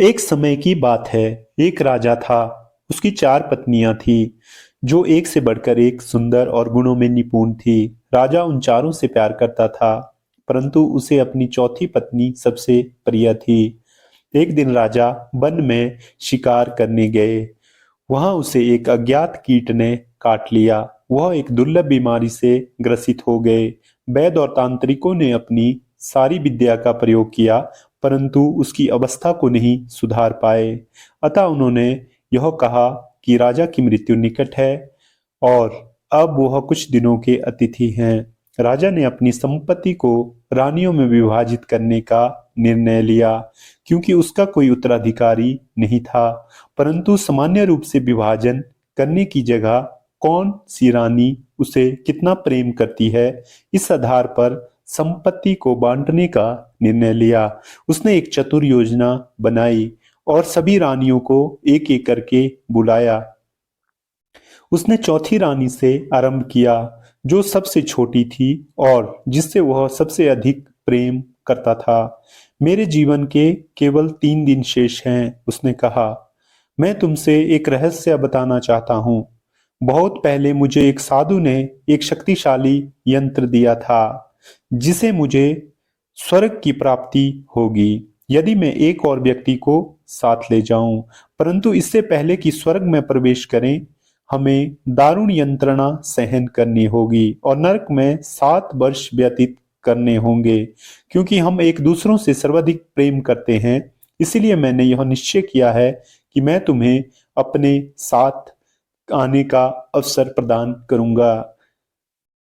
एक समय की बात है। एक राजा था। उसकी चार पत्नियां थी, जो एक से बढ़कर एक सुंदर और गुणों में निपुण थी। राजा उन चारों से प्यार करता था, परंतु उसे अपनी चौथी पत्नी सबसे प्रिय थी। एक दिन राजा वन में शिकार करने गए। वहां उसे एक अज्ञात कीट ने काट लिया। वह एक दुर्लभ बीमारी से ग्रसित हो गए। वैद्य और तांत्रिकों ने अपनी सारी विद्या का प्रयोग किया, परंतु उसकी अवस्था को नहीं सुधार पाए। अतः उन्होंने यह कहा कि राजा की मृत्यु निकट है और अब वह कुछ दिनों के अतिथि हैं। राजा ने अपनी संपत्ति को रानियों में विभाजित करने का निर्णय लिया, क्योंकि उसका कोई उत्तराधिकारी नहीं था। परंतु सामान्य रूप से विभाजन करने की जगह कौन सी रानी उसे कितना प्रेम करती है, इस आधार पर संपत्ति को बांटने का निर्णय लिया। उसने एक चतुर योजना बनाई और सभी रानियों को एक एक करके बुलाया। उसने चौथी रानी से आरंभ किया, जो सबसे छोटी थी और जिससे वह सबसे अधिक प्रेम करता था। मेरे जीवन के केवल 3 दिन शेष हैं, उसने कहा। मैं तुमसे एक रहस्य बताना चाहता हूँ। बहुत पहले मुझे एक साधु ने एक शक्तिशाली यंत्र दिया था, जिसे मुझे स्वर्ग की प्राप्ति होगी यदि मैं एक और व्यक्ति को साथ ले जाऊं। परंतु इससे पहले कि स्वर्ग में प्रवेश करें, हमें दारुण यंत्रणा सहन करनी होगी और नरक में 7 वर्ष व्यतीत करने होंगे। क्योंकि हम एक दूसरों से सर्वाधिक प्रेम करते हैं, इसलिए मैंने यह निश्चय किया है कि मैं तुम्हें अपने साथ आने का अवसर प्रदान करूंगा।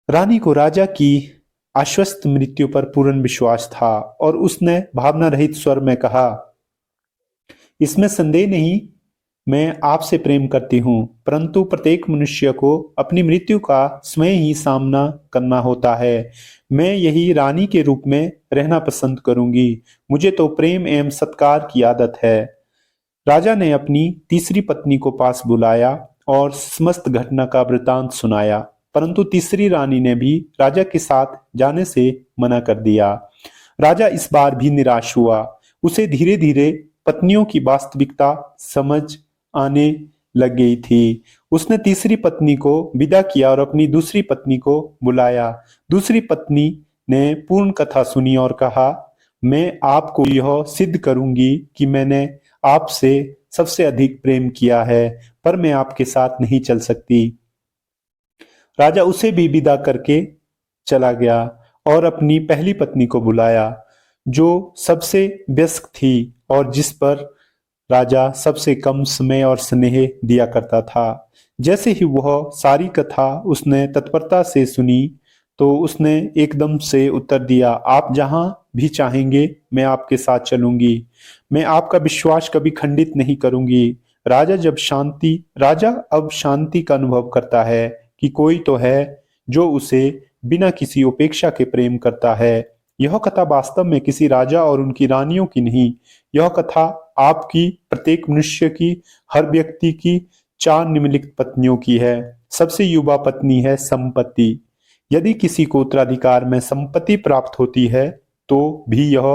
रानी को राजा की आश्वस्त मृत्यु पर पूर्ण विश्वास था और उसने भावना रहित स्वर में कहा, इसमें संदेह नहीं, मैं आपसे प्रेम करती हूँ, परंतु प्रत्येक मनुष्य को अपनी मृत्यु का स्वयं ही सामना करना होता है। मैं यही रानी के रूप में रहना पसंद करूंगी। मुझे तो प्रेम एवं सत्कार की आदत है। राजा ने अपनी तीसरी पत्नी को पास बुलाया और समस्त घटना का वृतांत सुनाया, परंतु तीसरी रानी ने भी राजा के साथ जाने से मना कर दिया। राजा इस बार भी निराश हुआ। उसे धीरे धीरे पत्नियों की वास्तविकता समझ आने लग गई थी। उसने तीसरी पत्नी को विदा किया और अपनी दूसरी पत्नी को बुलाया। दूसरी पत्नी ने पूर्ण कथा सुनी और कहा, मैं आपको यह सिद्ध करूंगी कि मैंने आपसे सबसे अधिक प्रेम किया है, पर मैं आपके साथ नहीं चल सकती। राजा उसे भी विदा करके चला गया और अपनी पहली पत्नी को बुलाया, जो सबसे व्यस्क थी और जिस पर राजा सबसे कम समय और स्नेह दिया करता था। जैसे ही वह सारी कथा उसने तत्परता से सुनी, तो उसने एकदम से उत्तर दिया, आप जहां भी चाहेंगे मैं आपके साथ चलूंगी। मैं आपका विश्वास कभी खंडित नहीं करूंगी। राजा अब शांति का अनुभव करता है कि कोई तो है जो उसे बिना किसी उपेक्षा के प्रेम करता है। यह कथा वास्तव में किसी राजा और उनकी रानियों की नहीं, यह कथा आपकी, प्रत्येक मनुष्य की, हर व्यक्ति की 4 निम्नलिखित पत्नियों की है। सबसे युवा पत्नी है संपत्ति। यदि किसी को उत्तराधिकार में संपत्ति प्राप्त होती है, तो भी यह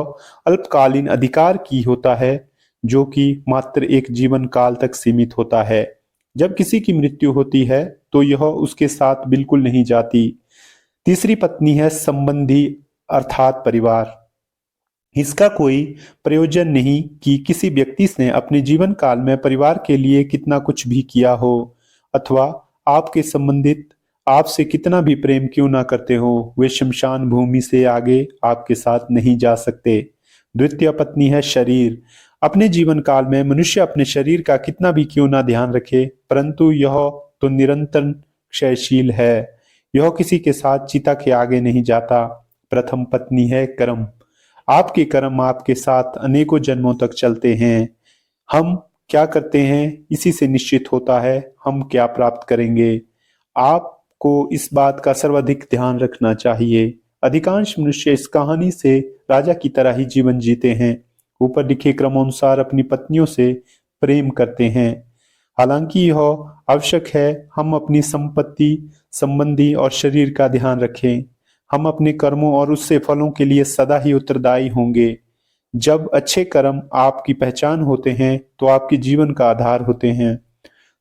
अल्पकालीन अधिकार की होता है, जो कि मात्र एक जीवन काल तक सीमित होता है। जब किसी की मृत्यु होती है, तो यह उसके साथ बिल्कुल नहीं जाती। तीसरी पत्नी है संबंधी, अर्थात परिवार। इसका कोई प्रयोजन नहीं कि किसी व्यक्ति ने अपने जीवन काल में परिवार के लिए कितना कुछ भी किया हो, अथवा आपके संबंधित आपसे कितना भी प्रेम क्यों ना करते हो, वे शमशान भूमि से आगे आपके साथ नहीं जा सकते। द्वितीय पत्नी है शरीर। अपने जीवन काल में मनुष्य अपने शरीर का कितना भी क्यों ना ध्यान रखे, परंतु यह तो निरंतर क्षयशील है। यह किसी के साथ चिता के आगे नहीं जाता। प्रथम पत्नी है कर्म। आपके कर्म आपके साथ अनेकों जन्मों तक चलते हैं। हम क्या करते हैं, इसी से निश्चित होता है हम क्या प्राप्त करेंगे। आपको इस बात का सर्वाधिक ध्यान रखना चाहिए। अधिकांश मनुष्य इस कहानी से राजा की तरह ही जीवन जीते हैं। ऊपर लिखे क्रमानुसार अपनी पत्नियों से प्रेम करते हैं। हालांकि यह आवश्यक है हम अपनी संपत्ति, संबंधी और शरीर का ध्यान रखें। हम अपने कर्मों और उससे फलों के लिए सदा ही उत्तरदायी होंगे। जब अच्छे कर्म आपकी पहचान होते हैं तो आपके जीवन का आधार होते हैं,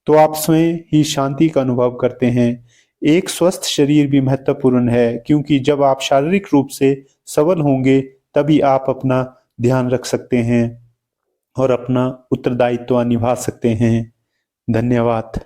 तो आप स्वयं ही शांति का अनुभव करते हैं। एक स्वस्थ शरीर भी महत्वपूर्ण है, क्योंकि जब आप शारीरिक रूप से सबल होंगे तभी आप अपना ध्यान रख सकते हैं और अपना उत्तरदायित्व निभा सकते हैं। धन्यवाद।